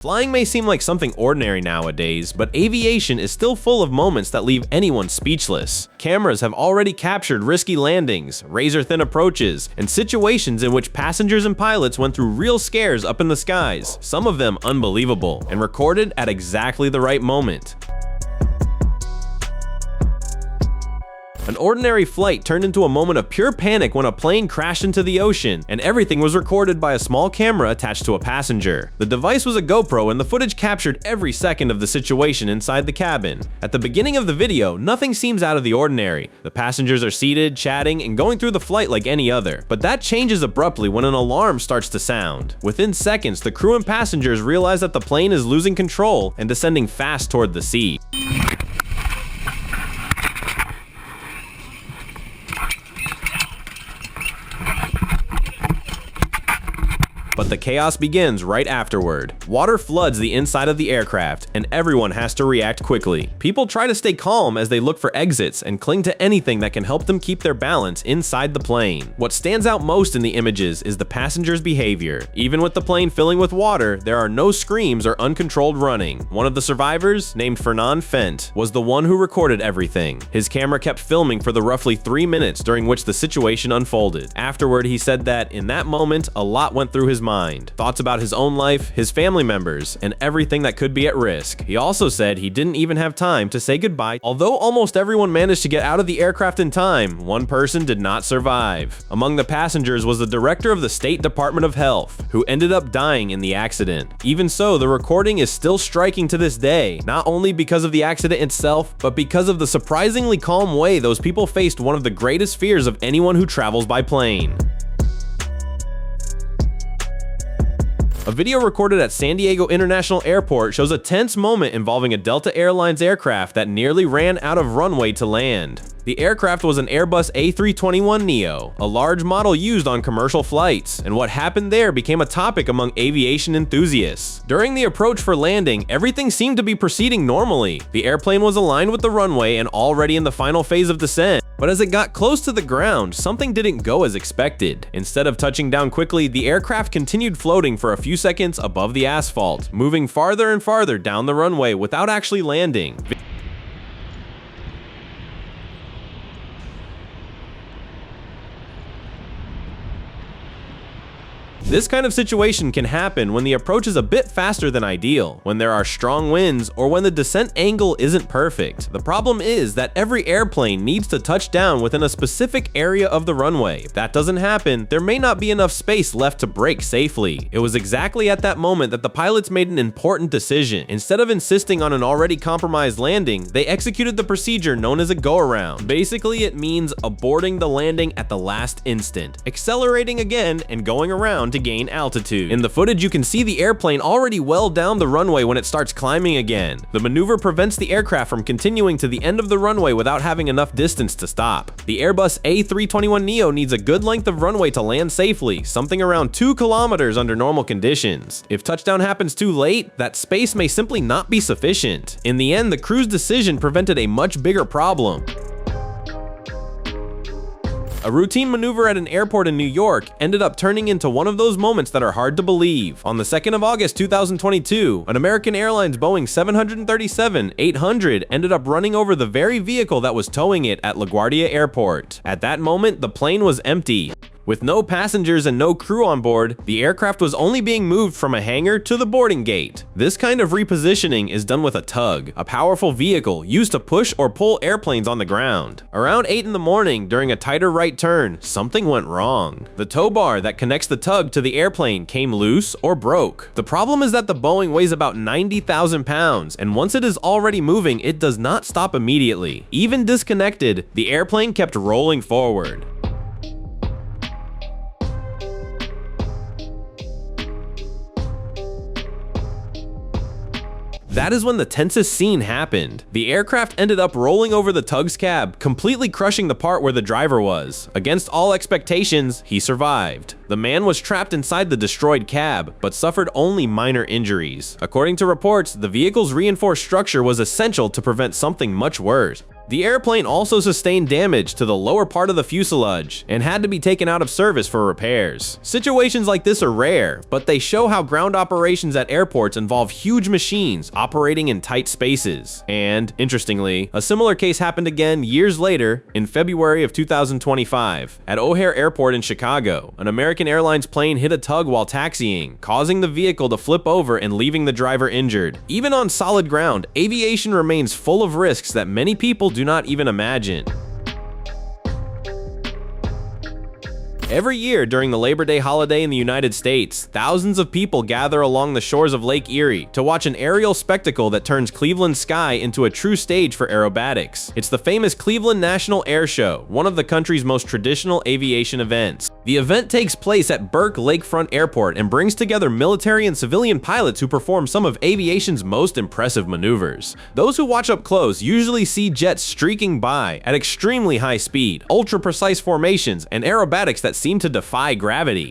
Flying may seem like something ordinary nowadays, but aviation is still full of moments that leave anyone speechless. Cameras have already captured risky landings, razor-thin approaches, and situations in which passengers and pilots went through real scares up in the skies, some of them unbelievable, and recorded at exactly the right moment. An ordinary flight turned into a moment of pure panic when a plane crashed into the ocean, and everything was recorded by a small camera attached to a passenger. The device was a GoPro, and the footage captured every second of the situation inside the cabin. At the beginning of the video, nothing seems out of the ordinary. The passengers are seated, chatting, and going through the flight like any other. But that changes abruptly when an alarm starts to sound. Within seconds, the crew and passengers realize that the plane is losing control and descending fast toward the sea. But the chaos begins right afterward. Water floods the inside of the aircraft, and everyone has to react quickly. People try to stay calm as they look for exits and cling to anything that can help them keep their balance inside the plane. What stands out most in the images is the passengers' behavior. Even with the plane filling with water, there are no screams or uncontrolled running. One of the survivors, named Fernand Fent, was the one who recorded everything. His camera kept filming for the roughly 3 minutes during which the situation unfolded. Afterward, he said that in that moment, a lot went through his mind. Thoughts about his own life, his family members, and everything that could be at risk. He also said he didn't even have time to say goodbye. Although almost everyone managed to get out of the aircraft in time, one person did not survive. Among the passengers was the director of the State Department of Health, who ended up dying in the accident. Even so, the recording is still striking to this day, not only because of the accident itself, but because of the surprisingly calm way those people faced one of the greatest fears of anyone who travels by plane. A video recorded at San Diego International Airport shows a tense moment involving a Delta Airlines aircraft that nearly ran out of runway to land. The aircraft was an Airbus A321neo, a large model used on commercial flights, and what happened there became a topic among aviation enthusiasts. During the approach for landing, everything seemed to be proceeding normally. The airplane was aligned with the runway and already in the final phase of descent. But as it got close to the ground, something didn't go as expected. Instead of touching down quickly, the aircraft continued floating for a few seconds above the asphalt, moving farther and farther down the runway without actually landing. This kind of situation can happen when the approach is a bit faster than ideal, when there are strong winds, or when the descent angle isn't perfect. The problem is that every airplane needs to touch down within a specific area of the runway. If that doesn't happen, there may not be enough space left to brake safely. It was exactly at that moment that the pilots made an important decision. Instead of insisting on an already compromised landing, they executed the procedure known as a go-around. Basically, it means aborting the landing at the last instant, accelerating again and going around to gain altitude. In the footage, you can see the airplane already well down the runway when it starts climbing again. The maneuver prevents the aircraft from continuing to the end of the runway without having enough distance to stop. The Airbus A321neo needs a good length of runway to land safely, something around 2 kilometers under normal conditions. If touchdown happens too late, that space may simply not be sufficient. In the end, the crew's decision prevented a much bigger problem. A routine maneuver at an airport in New York ended up turning into one of those moments that are hard to believe. On the 2nd of August 2022, an American Airlines Boeing 737-800 ended up running over the very vehicle that was towing it at LaGuardia Airport. At that moment, the plane was empty. With no passengers and no crew on board, the aircraft was only being moved from a hangar to the boarding gate. This kind of repositioning is done with a tug, a powerful vehicle used to push or pull airplanes on the ground. Around 8 in the morning, during a tighter right turn, something went wrong. The tow bar that connects the tug to the airplane came loose or broke. The problem is that the Boeing weighs about 90,000 pounds, and once it is already moving, it does not stop immediately. Even disconnected, the airplane kept rolling forward. That is when the tensest scene happened. The aircraft ended up rolling over the tug's cab, completely crushing the part where the driver was. Against all expectations, he survived. The man was trapped inside the destroyed cab, but suffered only minor injuries. According to reports, the vehicle's reinforced structure was essential to prevent something much worse. The airplane also sustained damage to the lower part of the fuselage and had to be taken out of service for repairs. Situations like this are rare, but they show how ground operations at airports involve huge machines operating in tight spaces. And, interestingly, a similar case happened again years later in February of 2025. At O'Hare Airport in Chicago, an American Airlines plane hit a tug while taxiing, causing the vehicle to flip over and leaving the driver injured. Even on solid ground, aviation remains full of risks that many people do not even imagine. Every year during the Labor Day holiday in the United States, thousands of people gather along the shores of Lake Erie to watch an aerial spectacle that turns Cleveland's sky into a true stage for aerobatics. It's the famous Cleveland National Air Show, one of the country's most traditional aviation events. The event takes place at Burke Lakefront Airport and brings together military and civilian pilots who perform some of aviation's most impressive maneuvers. Those who watch up close usually see jets streaking by at extremely high speed, ultra-precise formations, and aerobatics that seem to defy gravity.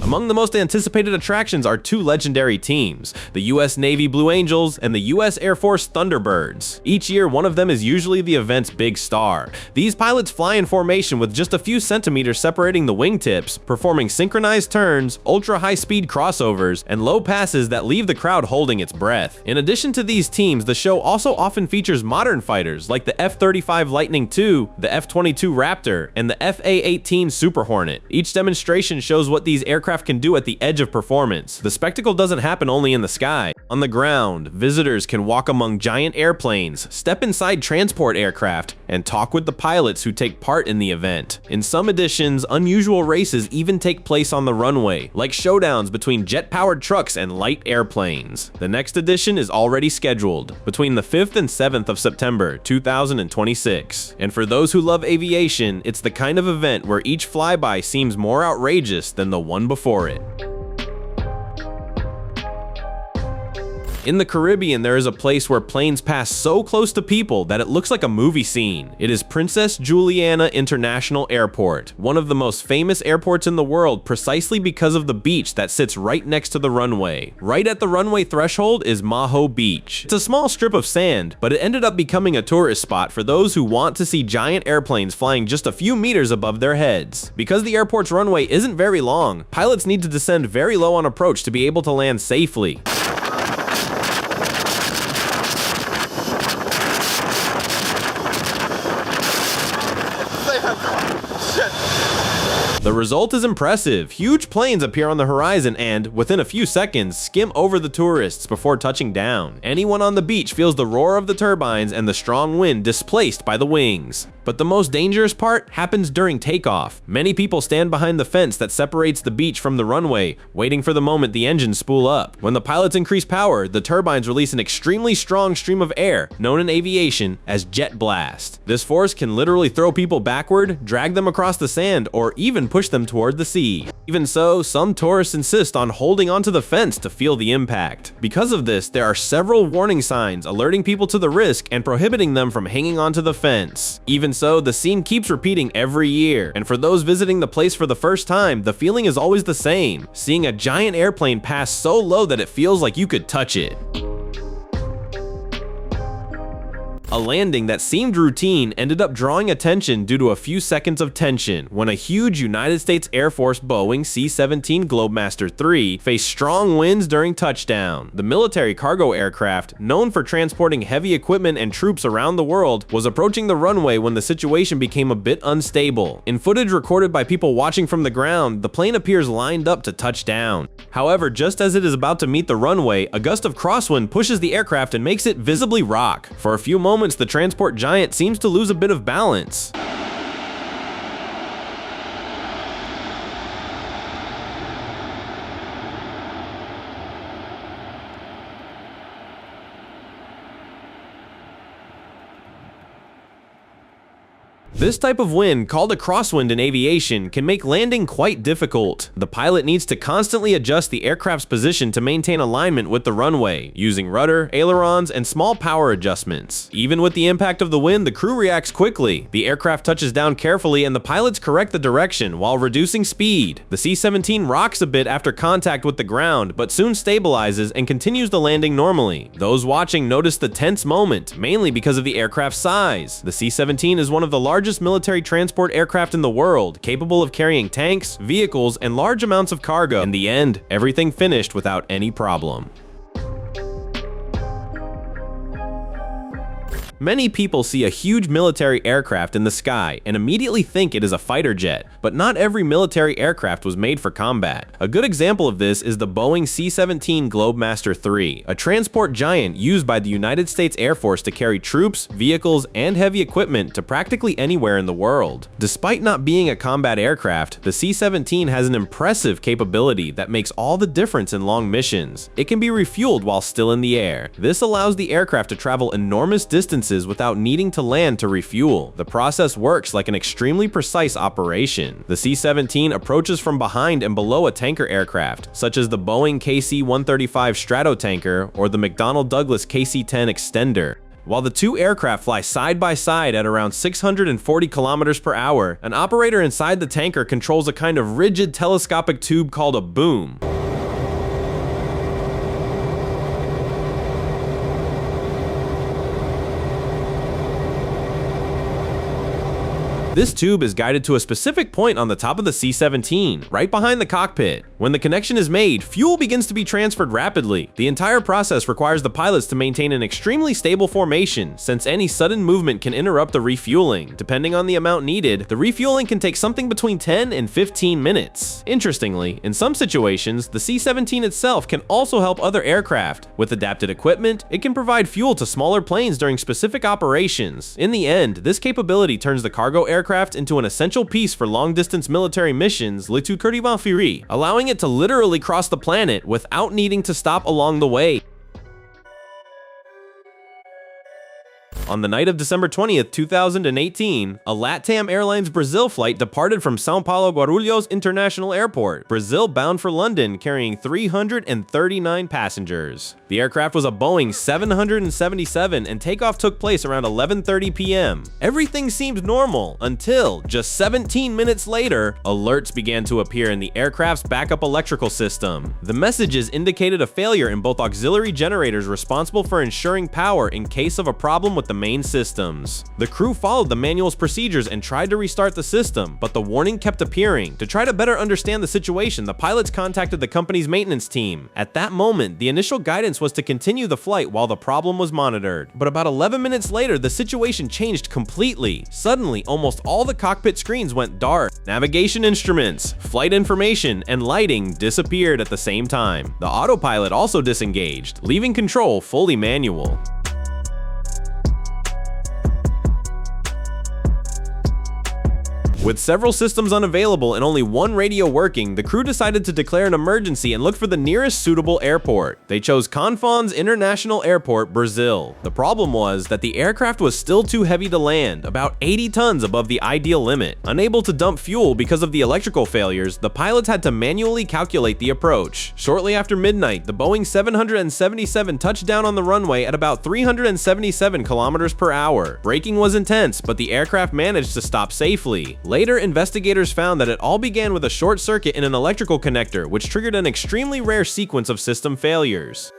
Among the most anticipated attractions are two legendary teams, the US Navy Blue Angels and the US Air Force Thunderbirds. Each year, one of them is usually the event's big star. These pilots fly in formation with just a few centimeters separating the wingtips, performing synchronized turns, ultra-high-speed crossovers, and low passes that leave the crowd holding its breath. In addition to these teams, the show also often features modern fighters like the F-35 Lightning II, the F-22 Raptor, and the FA-18 Super Hornet. Each demonstration shows what these aircraft can do at the edge of performance. The spectacle doesn't happen only in the sky. On the ground, visitors can walk among giant airplanes, step inside transport aircraft, and talk with the pilots who take part in the event. In some editions, unusual races even take place on the runway, like showdowns between jet-powered trucks and light airplanes. The next edition is already scheduled, between the 5th and 7th of September 2026. And for those who love aviation, it's the kind of event where each flyby seems more outrageous than the one before it. In the Caribbean, there is a place where planes pass so close to people that it looks like a movie scene. It is Princess Juliana International Airport, one of the most famous airports in the world precisely because of the beach that sits right next to the runway. Right at the runway threshold is Maho Beach. It's a small strip of sand, but it ended up becoming a tourist spot for those who want to see giant airplanes flying just a few meters above their heads. Because the airport's runway isn't very long, pilots need to descend very low on approach to be able to land safely. The result is impressive. Huge planes appear on the horizon and, within a few seconds, skim over the tourists before touching down. Anyone on the beach feels the roar of the turbines and the strong wind displaced by the wings. But the most dangerous part happens during takeoff. Many people stand behind the fence that separates the beach from the runway, waiting for the moment the engines spool up. When the pilots increase power, the turbines release an extremely strong stream of air, known in aviation as jet blast. This force can literally throw people backward, drag them across the sand, or even push them toward the sea. Even so, some tourists insist on holding onto the fence to feel the impact. Because of this, there are several warning signs alerting people to the risk and prohibiting them from hanging onto the fence. Even so, the scene keeps repeating every year, and for those visiting the place for the first time, the feeling is always the same, seeing a giant airplane pass so low that it feels like you could touch it. A landing that seemed routine ended up drawing attention due to a few seconds of tension when a huge United States Air Force Boeing C-17 Globemaster III faced strong winds during touchdown. The military cargo aircraft, known for transporting heavy equipment and troops around the world, was approaching the runway when the situation became a bit unstable. In footage recorded by people watching from the ground, the plane appears lined up to touch down. However, just as it is about to meet the runway, a gust of crosswind pushes the aircraft and makes it visibly rock. For a few moments, the transport giant seems to lose a bit of balance. This type of wind, called a crosswind in aviation, can make landing quite difficult. The pilot needs to constantly adjust the aircraft's position to maintain alignment with the runway, using rudder, ailerons, and small power adjustments. Even with the impact of the wind, the crew reacts quickly. The aircraft touches down carefully and the pilots correct the direction while reducing speed. The C-17 rocks a bit after contact with the ground, but soon stabilizes and continues the landing normally. Those watching notice the tense moment, mainly because of the aircraft's size. The C-17 is one of the largest military transport aircraft in the world, capable of carrying tanks, vehicles, and large amounts of cargo. In the end, everything finished without any problem. Many people see a huge military aircraft in the sky and immediately think it is a fighter jet, but not every military aircraft was made for combat. A good example of this is the Boeing C-17 Globemaster III, a transport giant used by the United States Air Force to carry troops, vehicles, and heavy equipment to practically anywhere in the world. Despite not being a combat aircraft, the C-17 has an impressive capability that makes all the difference in long missions. It can be refueled while still in the air. This allows the aircraft to travel enormous distances without needing to land to refuel. The process works like an extremely precise operation. The C-17 approaches from behind and below a tanker aircraft, such as the Boeing KC-135 Stratotanker or the McDonnell Douglas KC-10 Extender. While the two aircraft fly side by side at around 640 kilometers per hour, an operator inside the tanker controls a kind of rigid telescopic tube called a boom. This tube is guided to a specific point on the top of the C-17, right behind the cockpit. When the connection is made, fuel begins to be transferred rapidly. The entire process requires the pilots to maintain an extremely stable formation, since any sudden movement can interrupt the refueling. Depending on the amount needed, the refueling can take something between 10 and 15 minutes. Interestingly, in some situations, the C-17 itself can also help other aircraft. With adapted equipment, it can provide fuel to smaller planes during specific operations. In the end, this capability turns the cargo aircraft into an essential piece for long-distance military missions, allowing it to literally cross the planet without needing to stop along the way. On the night of December 20th, 2018, a LATAM Airlines Brazil flight departed from São Paulo Guarulhos International Airport, Brazil bound for London, carrying 339 passengers. The aircraft was a Boeing 777 and takeoff took place around 11:30 p.m. Everything seemed normal until, just 17 minutes later, alerts began to appear in the aircraft's backup electrical system. The messages indicated a failure in both auxiliary generators responsible for ensuring power in case of a problem with the main systems. The crew followed the manual's procedures and tried to restart the system, but the warning kept appearing. To try to better understand the situation, the pilots contacted the company's maintenance team. At that moment, the initial guidance was to continue the flight while the problem was monitored. But about 11 minutes later, the situation changed completely. Suddenly, almost all the cockpit screens went dark. Navigation instruments, flight information, and lighting disappeared at the same time. The autopilot also disengaged, leaving control fully manual. With several systems unavailable and only one radio working, the crew decided to declare an emergency and look for the nearest suitable airport. They chose Confins International Airport, Brazil. The problem was that the aircraft was still too heavy to land, about 80 tons above the ideal limit. Unable to dump fuel because of the electrical failures, the pilots had to manually calculate the approach. Shortly after midnight, the Boeing 777 touched down on the runway at about 377 kilometers per hour. Braking was intense, but the aircraft managed to stop safely. Later, investigators found that it all began with a short circuit in an electrical connector, which triggered an extremely rare sequence of system failures.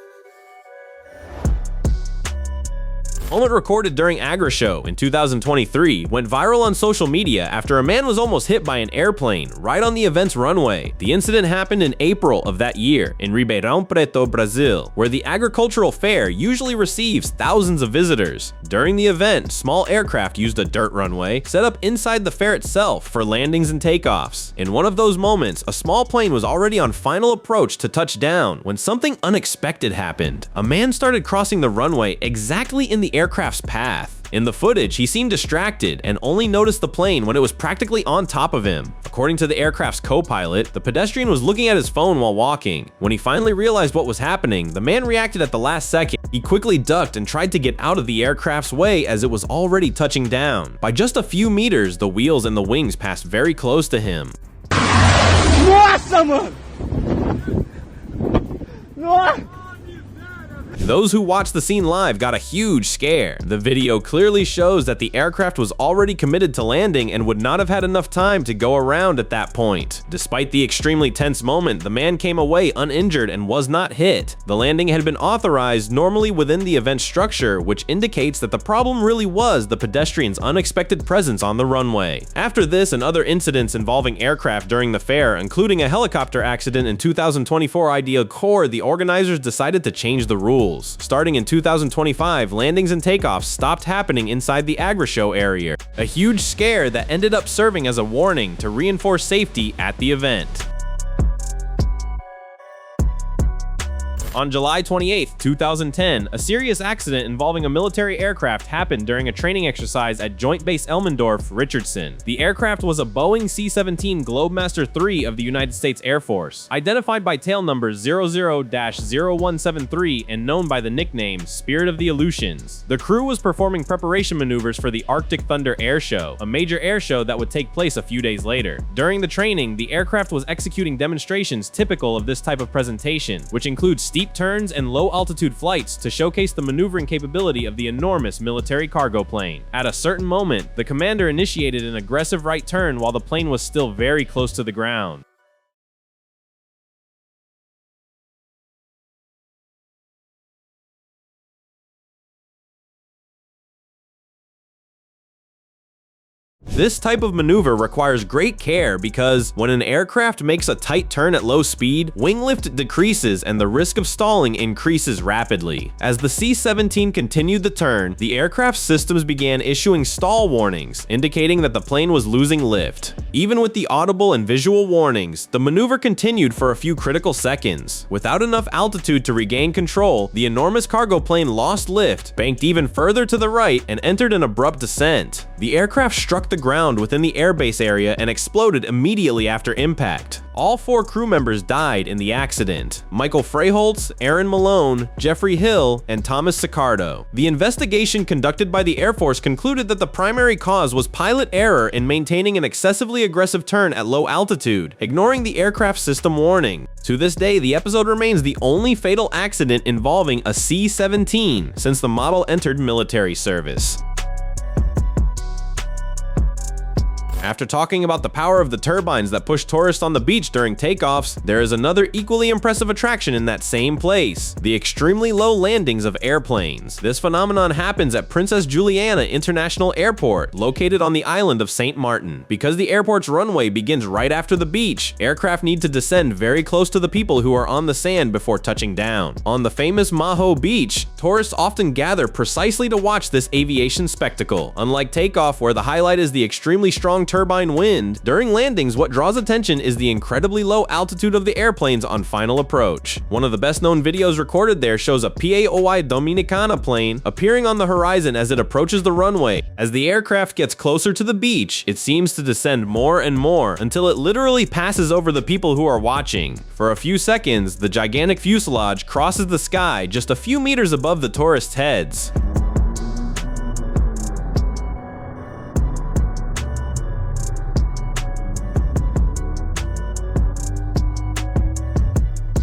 A moment recorded during Agra Show in 2023 went viral on social media after a man was almost hit by an airplane right on the event's runway. The incident happened in April of that year in Ribeirão Preto, Brazil, where the agricultural fair usually receives thousands of visitors. During the event, small aircraft used a dirt runway set up inside the fair itself for landings and takeoffs. In one of those moments, a small plane was already on final approach to touch down when something unexpected happened. A man started crossing the runway exactly in the aircraft's path. In the footage, he seemed distracted and only noticed the plane when it was practically on top of him. According to the aircraft's co-pilot, the pedestrian was looking at his phone while walking. When he finally realized what was happening, the man reacted at the last second. He quickly ducked and tried to get out of the aircraft's way as it was already touching down. By just a few meters, the wheels and the wings passed very close to him. Nossa, mano! Nossa! Those who watched the scene live got a huge scare. The video clearly shows that the aircraft was already committed to landing and would not have had enough time to go around at that point. Despite the extremely tense moment, the man came away uninjured and was not hit. The landing had been authorized normally within the event structure, which indicates that the problem really was the pedestrian's unexpected presence on the runway. After this and other incidents involving aircraft during the fair, including a helicopter accident in 2024 Ideal Core, the organizers decided to change the rules. Starting in 2025, landings and takeoffs stopped happening inside the agri-show area, a huge scare that ended up serving as a warning to reinforce safety at the event. On July 28, 2010, a serious accident involving a military aircraft happened during a training exercise at Joint Base Elmendorf, Richardson. The aircraft was a Boeing C-17 Globemaster III of the United States Air Force, identified by tail number 00-0173 and known by the nickname Spirit of the Aleutians. The crew was performing preparation maneuvers for the Arctic Thunder Air Show, a major air show that would take place a few days later. During the training, the aircraft was executing demonstrations typical of this type of presentation, which includes steep turns and low-altitude flights to showcase the maneuvering capability of the enormous military cargo plane. At a certain moment, the commander initiated an aggressive right turn while the plane was still very close to the ground. This type of maneuver requires great care because when an aircraft makes a tight turn at low speed, wing lift decreases and the risk of stalling increases rapidly. As the C-17 continued the turn, the aircraft's systems began issuing stall warnings, indicating that the plane was losing lift. Even with the audible and visual warnings, the maneuver continued for a few critical seconds. Without enough altitude to regain control, the enormous cargo plane lost lift, banked even further to the right, and entered an abrupt descent. The aircraft struck the ground within the airbase area and exploded immediately after impact. All 4 crew members died in the accident: Michael Freiholtz, Aaron Malone, Jeffrey Hill, and Thomas Sicardo. The investigation conducted by the Air Force concluded that the primary cause was pilot error in maintaining an excessively aggressive turn at low altitude, ignoring the aircraft system warning. To this day, the episode remains the only fatal accident involving a C-17 since the model entered military service. After talking about the power of the turbines that push tourists on the beach during takeoffs, there is another equally impressive attraction in that same place: the extremely low landings of airplanes. This phenomenon happens at Princess Juliana International Airport, located on the island of St. Martin. Because the airport's runway begins right after the beach, aircraft need to descend very close to the people who are on the sand before touching down. On the famous Maho Beach, tourists often gather precisely to watch this aviation spectacle. Unlike takeoff, where the highlight is the extremely strong turbine wind, during landings what draws attention is the incredibly low altitude of the airplanes on final approach. One of the best known videos recorded there shows a PAOI Dominicana plane appearing on the horizon as it approaches the runway. As the aircraft gets closer to the beach, it seems to descend more and more until it literally passes over the people who are watching. For a few seconds, the gigantic fuselage crosses the sky just a few meters above the tourists' heads.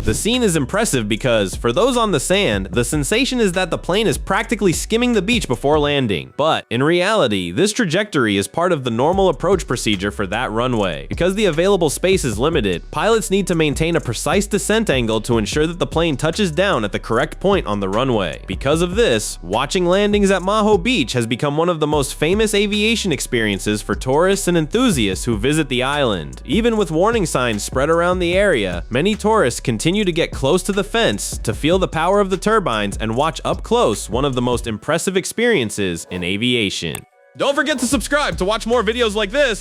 The scene is impressive because, for those on the sand, the sensation is that the plane is practically skimming the beach before landing. But, in reality, this trajectory is part of the normal approach procedure for that runway. Because the available space is limited, pilots need to maintain a precise descent angle to ensure that the plane touches down at the correct point on the runway. Because of this, watching landings at Maho Beach has become one of the most famous aviation experiences for tourists and enthusiasts who visit the island. Even with warning signs spread around the area, many tourists continue to get close to the fence to feel the power of the turbines and watch up close one of the most impressive experiences in aviation. Don't forget to subscribe to watch more videos like this.